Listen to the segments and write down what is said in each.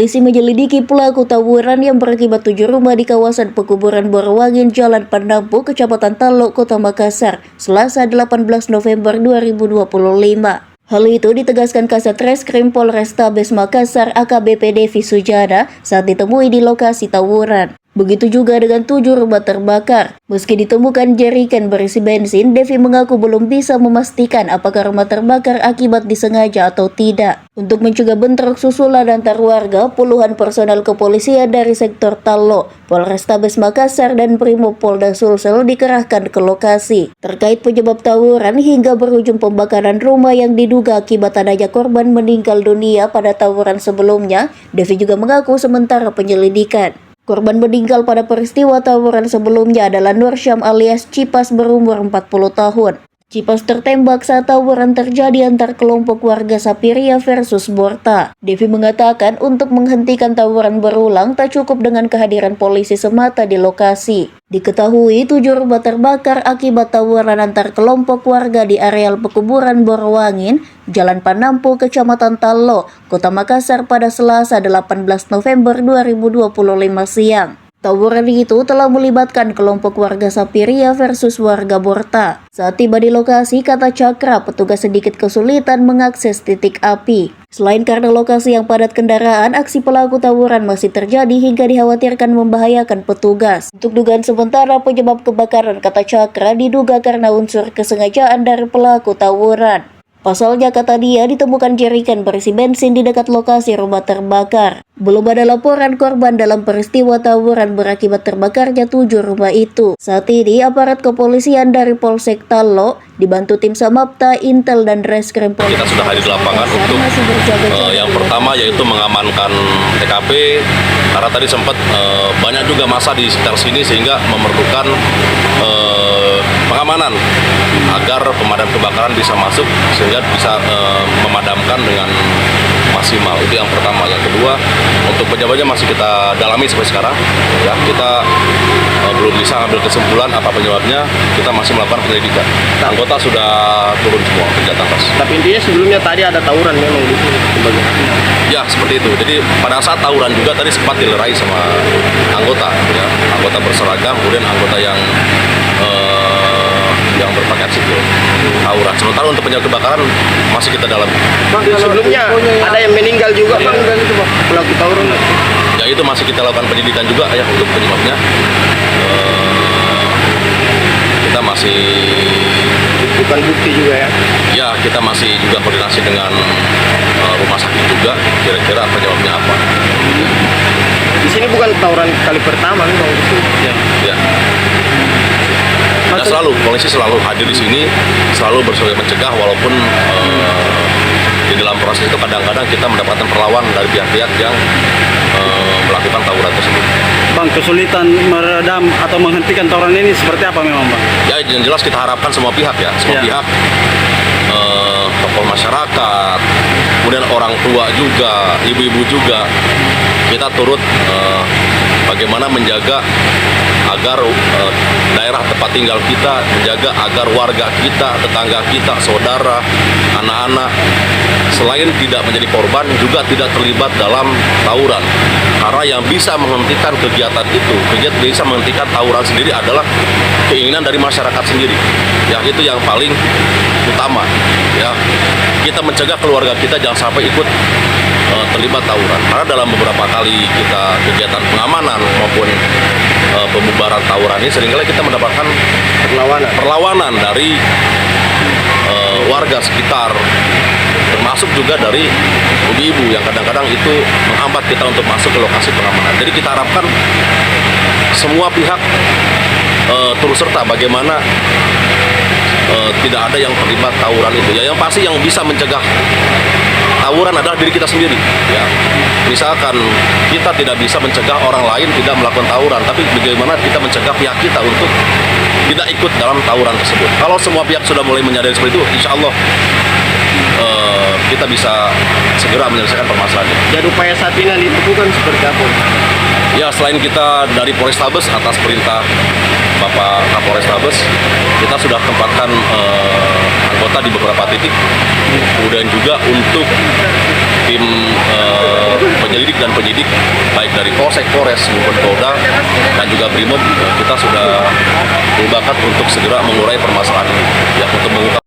Polisi menyelidiki pelaku tawuran yang berakibat 7 rumah di kawasan pekuburan Borowangin, Jalan Pandampu, Kecamatan Talok, Kota Makassar, Selasa 18 November 2025. Hal itu ditegaskan Kasat Reskrim Polrestabes Makassar AKBP Devi Sujana saat ditemui di lokasi tawuran. Begitu juga dengan 7 rumah terbakar. Meski ditemukan jerigen berisi bensin, Devi mengaku belum bisa memastikan apakah rumah terbakar akibat disengaja atau tidak. Untuk mencegah bentrok susulan antar warga, puluhan personel kepolisian dari sektor Talok, Polrestabes Makassar dan Brimob Polda Sulsel dikerahkan ke lokasi. Terkait penyebab tawuran hingga berujung pembakaran rumah yang diduga akibat adanya korban meninggal dunia pada tawuran sebelumnya, Devi juga mengaku sementara penyelidikan. Korban meninggal pada peristiwa tawuran sebelumnya adalah Nur Syam alias Cipas berumur 40 tahun. Cipas tertembak saat tawuran terjadi antar kelompok warga Sapiria versus Borta. Devi mengatakan untuk menghentikan tawuran berulang tak cukup dengan kehadiran polisi semata di lokasi. Diketahui 7 rumah terbakar akibat tawuran antar kelompok warga di areal pekuburan Borowangin, Jalan Pandampu, Kecamatan Talok, Kota Makassar pada Selasa 18 November 2025 siang. Tawuran itu telah melibatkan kelompok warga Sapiria versus warga Borta. Saat tiba di lokasi, kata Cakra, petugas sedikit kesulitan mengakses titik api. Selain karena lokasi yang padat kendaraan, aksi pelaku tawuran masih terjadi hingga dikhawatirkan membahayakan petugas. Untuk dugaan sementara penyebab kebakaran, kata Cakra, diduga karena unsur kesengajaan dari pelaku tawuran. Pasalnya, kata dia, ditemukan jerigen berisi bensin di dekat lokasi rumah terbakar. Belum ada laporan korban dalam peristiwa tawuran berakibat terbakarnya 7 rumah itu. Saat ini, aparat kepolisian dari Polsek Talok dibantu tim Samapta, Intel, dan Reskrim Polres. Kita sudah hadir di lapangan untuk yang pertama yaitu mengamankan TKP, karena tadi sempat banyak juga massa di sekitar sini sehingga memerlukan pengamanan agar pemadam kebakaran bisa masuk sehingga bisa memadamkan dengan maksimal. Itu yang pertama. Yang kedua, untuk penyebabnya masih kita dalami sampai sekarang. Ya, kita belum bisa ambil kesimpulan apa penyebabnya. Kita masih melakukan penyelidikan. Anggota sudah turun semua kerja atas. Tapi intinya sebelumnya tadi ada tawuran memang di sini. Ya, seperti itu. Jadi pada saat tawuran juga tadi sempat dilerai sama anggota, ya. Anggota berseragam, kemudian anggota yang berpakaian sipil tawuran. Sementara untuk penyebab kebakaran masih kita dalam. Bang, sebelumnya ada yang meninggal juga, Bang, itu Bang, pelaku tawuran. Ya, itu masih kita lakukan penyidikan juga ya untuk penyebabnya. Kita masih bukan bukti juga ya. Ya, kita masih juga koordinasi dengan rumah sakit juga kira-kira penyebabnya apa. Di sini bukan tawuran kali pertama nih, Bang. Ya. Ya. Dan selalu polisi selalu hadir di sini, selalu berusaha mencegah walaupun di dalam proses itu kadang-kadang kita mendapatkan perlawanan dari pihak-pihak yang melakukan tawuran tersebut. Bang, kesulitan meredam atau menghentikan tawuran ini seperti apa memang, Bang? Ya, yang jelas kita harapkan semua pihak ya, semua pihak, tokoh masyarakat, kemudian orang tua juga, ibu-ibu juga, kita turut bagaimana menjaga agar daerah tempat tinggal kita, menjaga agar warga kita, tetangga kita, saudara, anak-anak, selain tidak menjadi korban, juga tidak terlibat dalam tawuran. Karena yang bisa menghentikan kegiatan itu, bisa menghentikan tawuran sendiri adalah keinginan dari masyarakat sendiri. Ya, itu yang paling utama. Ya, kita mencegah keluarga kita jangan sampai ikut terlibat tawuran. Karena dalam beberapa kali kita kegiatan pengamanan maupun pembubaran tawuran ini seringkali kita mendapatkan perlawanan dari warga sekitar, termasuk juga dari ibu-ibu yang kadang-kadang itu menghambat kita untuk masuk ke lokasi pengamanan. Jadi kita harapkan semua pihak turut serta bagaimana tidak ada yang terlibat tawuran itu. Ya, yang pasti yang bisa mencegah tawuran adalah diri kita sendiri. Ya, misalkan kita tidak bisa mencegah orang lain tidak melakukan tawuran, tapi bagaimana kita mencegah pihak kita untuk tidak ikut dalam tawuran tersebut. Kalau semua pihak sudah mulai menyadari seperti itu, insya Allah kita bisa segera menyelesaikan permasalahan ini. Dan upaya saat ini yang dilakukan seperti apa? Ya, selain kita dari Polrestabes atas perintah Bapak Kapolrestabes, kita sudah tempatkan anggota di beberapa titik. Kemudian juga untuk tim penyelidik dan penyidik, baik dari Polsek, Polres, maupun Polda, dan juga Brimob, kita sudah berbakat untuk segera mengurai permasalahan ini. Ya, untuk mengungkap.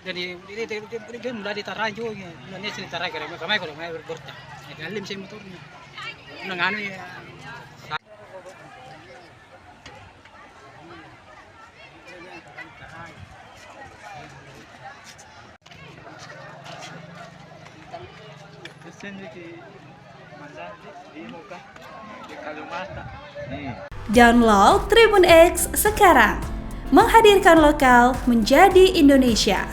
Jadi dia mulai ditarajo ya, mulai sini tarai karena kami kalau mai berborta, galim sih motornya, nangani ya. Download Tribun X sekarang, menghadirkan lokal menjadi Indonesia.